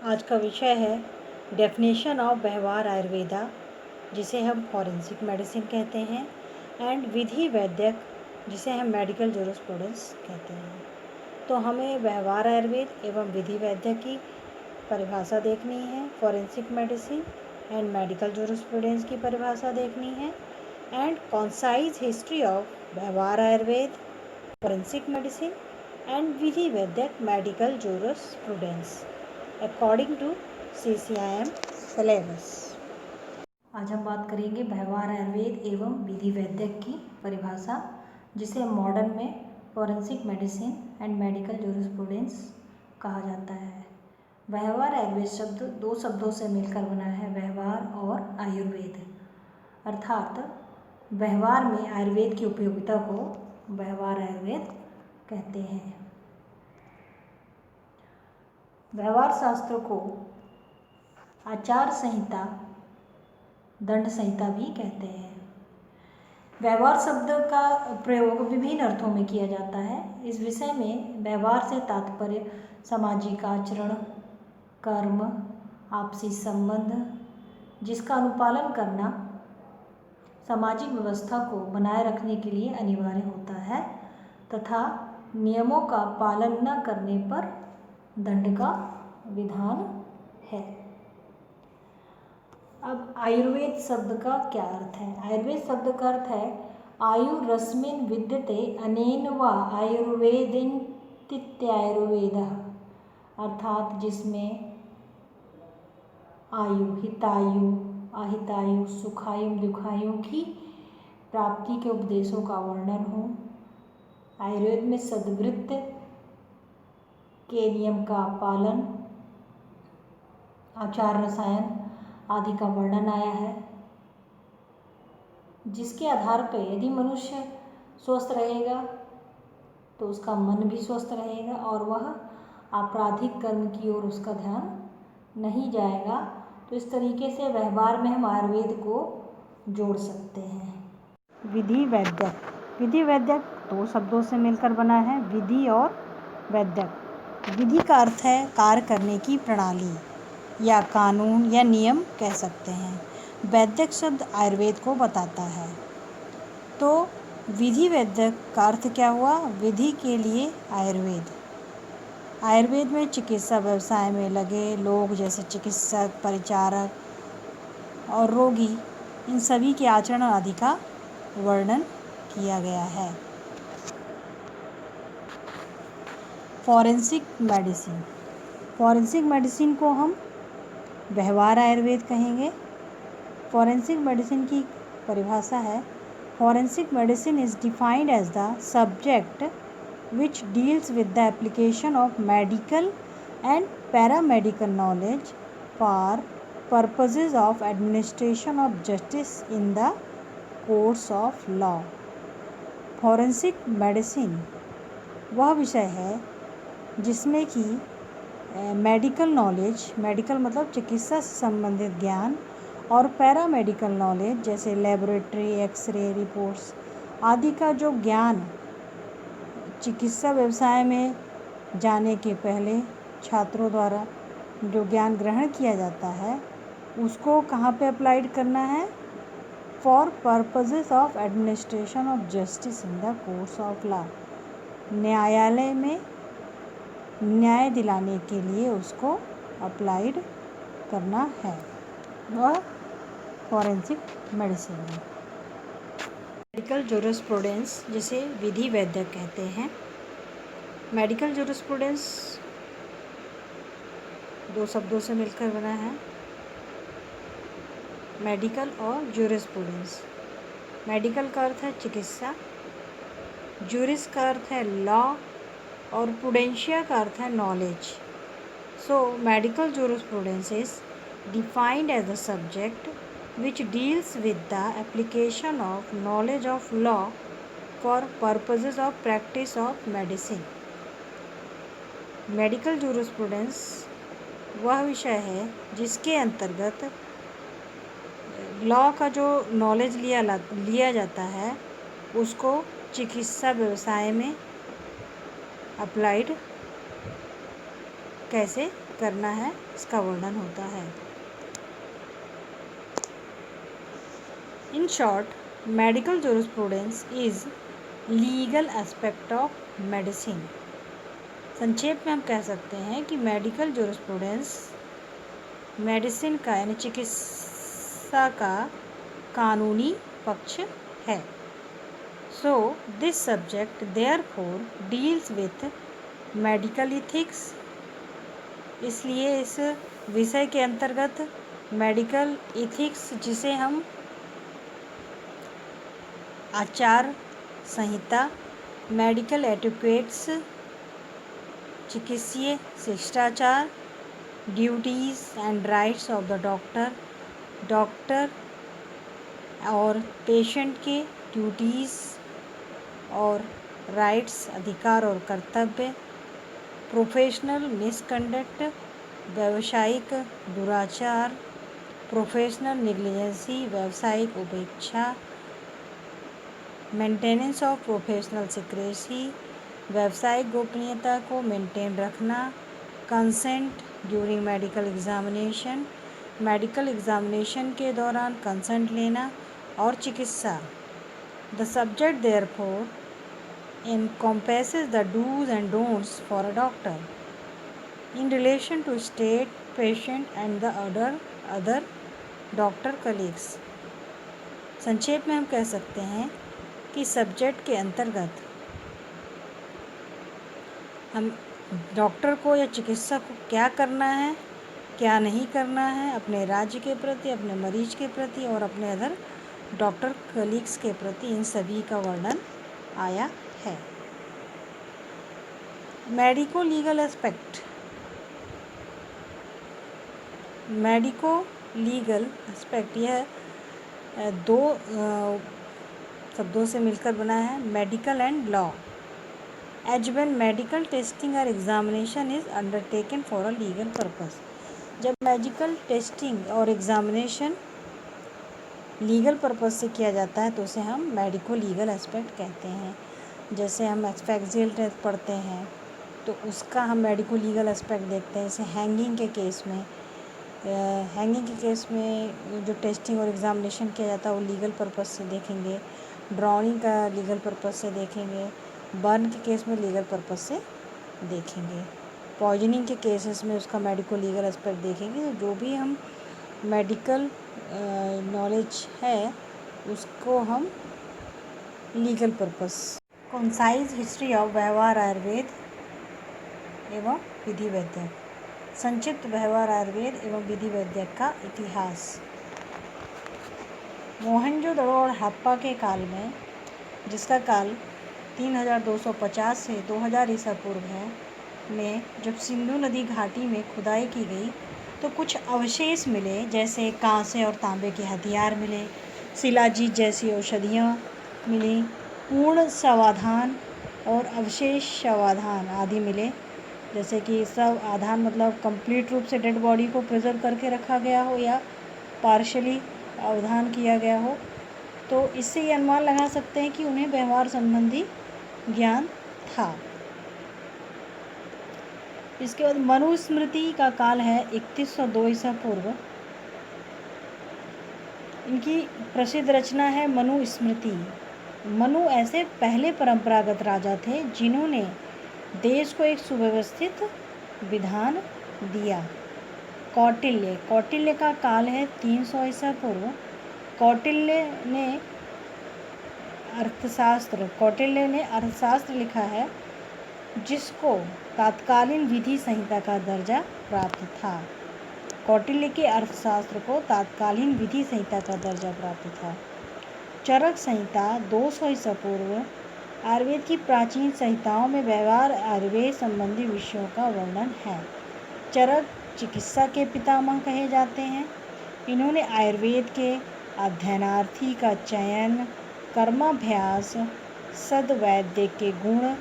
आज का विषय है डेफिनेशन ऑफ व्यवहार आयुर्वेदा, जिसे हम फॉरेंसिक मेडिसिन कहते हैं, एंड विधि वैद्यक, जिसे हम मेडिकल जूरिस्प्रूडेंस कहते हैं। तो हमें व्यवहार आयुर्वेद एवं विधि वैद्यक की परिभाषा देखनी है, forensic medicine and medical jurisprudence की परिभाषा देखनी है, and concise history of Vyavahar Ayurveda, forensic medicine and Vidhi Vaidyak medical jurisprudence according to CCIM syllabus. आज हम बात करेंगे व्यवहार आयुर्वेद एवं विधि वैद्यक की परिभाषा, जिसे मॉडर्न में forensic medicine and medical jurisprudence कहा जाता है। व्यवहार आयुर्वेद शब्द दो शब्दों से मिलकर बना है, व्यवहार और आयुर्वेद। अर्थात व्यवहार में आयुर्वेद की उपयोगिता को व्यवहार आयुर्वेद कहते हैं। व्यवहार शास्त्र को आचार संहिता, दंड संहिता भी कहते हैं। व्यवहार शब्द का प्रयोग विभिन्न अर्थों में किया जाता है। इस विषय में व्यवहार से तात्पर्य सामाजिक आचरण, कर्म, आपसी संबंध जिसका अनुपालन करना सामाजिक व्यवस्था को बनाए रखने के लिए अनिवार्य होता है तथा नियमों का पालन न करने पर दंड का विधान है। अब आयुर्वेद शब्द का क्या अर्थ है? आयुर्वेद शब्द का अर्थ है आयु रश्मिन विद्यते अनेन वा आयुर्वेदित्यायुर्वेदः, अर्थात जिसमें आयु, हितायु, अहितायु, सुखायु, दुखायु की प्राप्ति के उपदेशों का वर्णन हो। आयुर्वेद में सद्वृत्त के नियम का पालन, आचार, रसायन आदि का वर्णन आया है, जिसके आधार पर यदि मनुष्य स्वस्थ रहेगा तो उसका मन भी स्वस्थ रहेगा और वह आपराधिक कर्म की ओर उसका ध्यान नहीं जाएगा। तो इस तरीके से व्यवहार में हम आयुर्वेद को जोड़ सकते हैं। विधि वैद्यक। विधि वैद्यक दो शब्दों से मिलकर बना है, विधि और वैद्यक। विधि का अर्थ है कार्य करने की प्रणाली या कानून या नियम कह सकते हैं। वैद्यक शब्द आयुर्वेद को बताता है। तो विधि वैद्यक का अर्थ क्या हुआ? विधि के लिए आयुर्वेद। आयुर्वेद में चिकित्सा व्यवसाय में लगे लोग जैसे चिकित्सक, परिचारक और रोगी, इन सभी के आचरण आदि का वर्णन किया गया है। Forensic medicine. फॉरेंसिक मेडिसिन को हम व्यवहार आयुर्वेद कहेंगे। फॉरेंसिक मेडिसिन की परिभाषा है, forensic medicine is defined as the subject which deals with the application of medical and paramedical knowledge for purposes of administration of justice in the courts of law. Forensic medicine वह विषय है जिसमें कि medical knowledge, medical मतलब चिकित्सा से संबंधित ज्ञान, और पैरामेडिकल नॉलेज जैसे लेबोरेटरी, एक्सरे रिपोर्ट्स आदि का जो ज्ञान चिकित्सा व्यवसाय में जाने के पहले छात्रों द्वारा जो ज्ञान ग्रहण किया जाता है, उसको कहाँ पे अप्लाइड करना है? For purposes of administration of justice in the courts of law. न्यायालय में न्याय दिलाने के लिए उसको अप्लाइड करना है, वह फॉरेंसिक मेडिसिन है। मेडिकल जूरिस्प्रूडेंस, जिसे विधि वैद्यक कहते हैं। मेडिकल जूरिस्प्रूडेंस दो शब्दों से मिलकर बना है, मेडिकल और जूरिस्प्रूडेंस। मेडिकल का अर्थ है चिकित्सा, जूरिस का अर्थ है लॉ और प्रूडेंशिया का अर्थ है knowledge. So medical jurisprudence is defined as the subject which deals with the application of knowledge of law for purposes of practice of medicine. Medical jurisprudence वह विषय है जिसके अंतर्गत लॉ का जो नॉलेज लिया जाता है उसको चिकित्सा व्यवसाय में अप्लाइड कैसे करना है, इसका वर्णन होता है। In short, medical jurisprudence is legal aspect of medicine. संक्षेप में हम कह सकते हैं कि मेडिकल जूरिस्प्रूडेंस मेडिसिन का यानी चिकित्सा का कानूनी पक्ष है। So this subject therefore deals with medical ethics, इसलिए इस विषय के अंतर्गत मेडिकल इथिक्स, जिसे हम आचार संहिता, मेडिकल एटिक्वेट्स, चिकित्सीय शिष्टाचार, duties and rights of the doctor और पेशेंट के ड्यूटीज़ और राइट्स, अधिकार और कर्तव्य, प्रोफेशनल मिसकंडक्ट, व्यावसायिक दुराचार, प्रोफेशनल नेग्लिजेंसी, व्यावसायिक उपेक्षा, मेंटेनेंस ऑफ प्रोफेशनल सीक्रेसी, व्यावसायिक गोपनीयता को मेंटेन रखना, consent during medical examination, medical examination के दौरान कंसेंट लेना, और चिकित्सा। The subject therefore encompasses the do's and don'ts for a doctor in relation to state, patient and the other doctor colleagues। संक्षेप में हम कह सकते हैं कि सब्जेक्ट के अंतर्गत हम डॉक्टर को या चिकित्सक को क्या करना है, क्या नहीं करना है, अपने राज्य के प्रति, अपने मरीज के प्रति और अपने अदर डॉक्टर कलीग्स के प्रति, इन सभी का वर्णन आया है। Medico legal aspect. Medico legal aspect यह दो शब्दों से मिलकर बना है, medical and law. As when medical testing और examination is undertaken for a legal purpose. जब मेडिकल टेस्टिंग और एग्जामिनेशन लीगल पर्पस से किया जाता है तो उसे हम मेडिको लीगल एस्पेक्ट कहते हैं। जैसे हम एक्सपेक्सियल टेस्ट पढ़ते हैं तो उसका हम मेडिको लीगल एस्पेक्ट देखते हैं। जैसे हैंगिंग के केस में जो टेस्टिंग और एग्जामिनेशन किया जाता है वो लीगल पर्पस से देखेंगे, ड्राउनिंग का लीगल पर्पस से देखेंगे, बर्न के केस में लीगल पर्पस से देखेंगे, पॉइजनिंग के केसेस में उसका मेडिको लीगल एस्पेक्ट देखेंगे। तो जो भी हम मेडिकल नॉलेज है उसको हम legal purpose. Concise history of Vyavahar Ayurveda एवं विधि वैद्य। संक्षिप्त व्यवहार आयुर्वेद एवं विधि वैद्य का इतिहास। मोहनजोदड़ो और हड़प्पा के काल में, जिसका काल 3250 से 2000 ईसा पूर्व है, में जब सिंधु नदी घाटी में खुदाई की गई तो कुछ अवशेष मिले, जैसे कांसे और तांबे के हथियार मिले, शिलाजीत जैसी औषधियाँ मिली, पूर्ण शवाधान और अवशेष शवाधान आदि मिले। जैसे कि सब आधान मतलब कंप्लीट रूप से डेड बॉडी को प्रिजर्व करके रखा गया हो या पार्शली अवधान किया गया हो। तो इससे ये अनुमान लगा सकते हैं कि उन्हें व्यवहार संबंधी ज्ञान था। इसके बाद मनुस्मृति का काल है 3102 ईसा पूर्व। इनकी प्रसिद्ध रचना है मनुस्मृति। मनु ऐसे पहले परंपरागत राजा थे जिन्होंने देश को एक सुव्यवस्थित विधान दिया। कौटिल्य का काल है 300 ईसा पूर्व। कौटिल्य ने अर्थशास्त्र लिखा है, जिसको तात्कालीन विधि संहिता का दर्जा प्राप्त था। कौटिल्य के अर्थशास्त्र को तात्कालीन विधि संहिता का दर्जा प्राप्त था। चरक संहिता 200 ईसा पूर्व। आयुर्वेद की प्राचीन संहिताओं में व्यवहार आयुर्वेद संबंधी विषयों का वर्णन है। चरक चिकित्सा के पितामह कहे जाते हैं। इन्होंने आयुर्वेद के अध्ययनार्थी का चयन, कर्माभ्यास, सद्वैद्य के गुण,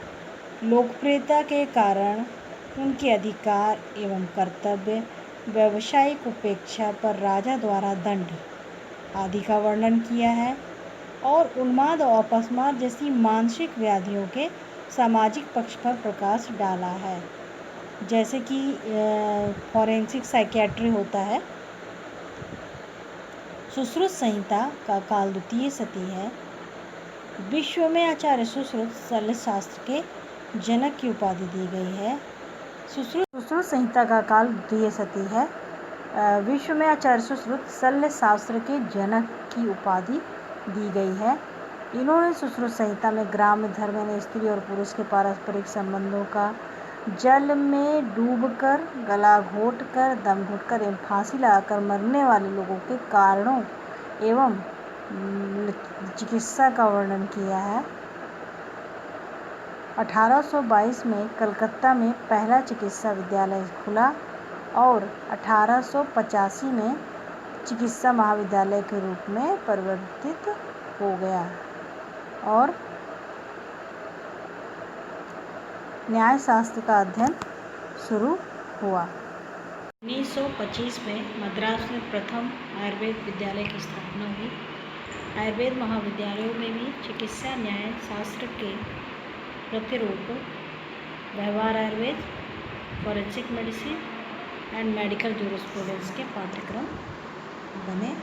लोकप्रियता के कारण उनके अधिकार एवं कर्तव्य, व्यावसायिक उपेक्षा पर राजा द्वारा दंड आदि का वर्णन किया है, और उन्माद और अपस्मार जैसी मानसिक व्याधियों के सामाजिक पक्ष पर प्रकाश डाला है। जैसे कि फॉरेंसिक साइकियाट्री होता है। सुश्रुत संहिता का काल द्वितीय शती है। विश्व में आचार्य सुश्रुत शल्यशास्त्र के जनक की उपाधि दी गई है। सुश्रुत संहिता का काल द्वितीय शती है। विश्व में आचार्य सुश्रुत शल्यशास्त्र के जनक की उपाधि दी गई है। इन्होंने सुश्रुत संहिता में ग्राम्य धर्म यानी स्त्री और पुरुष के पारस्परिक संबंधों का जल में डूबकर, गला घोंटकर, दम घुटकर एवं फांसी लगाकर मरने वाले लोगों के कारणों एवं चिकित्सा का वर्णन किया है। 1822 में कलकत्ता में पहला चिकित्सा विद्यालय खुला और 1885 में चिकित्सा महाविद्यालय के रूप में परिवर्तित हो गया और न्यायशास्त्र का अध्ययन शुरू हुआ। 1925 में मद्रास में प्रथम आयुर्वेद विद्यालय की स्थापना हुई। आयुर्वेद महाविद्यालयों में भी चिकित्सा न्याय शास्त्र के प्रतिरूप व्यवहार Ayurveda, forensic medicine and medical jurisprudence के पाठ्यक्रम बने।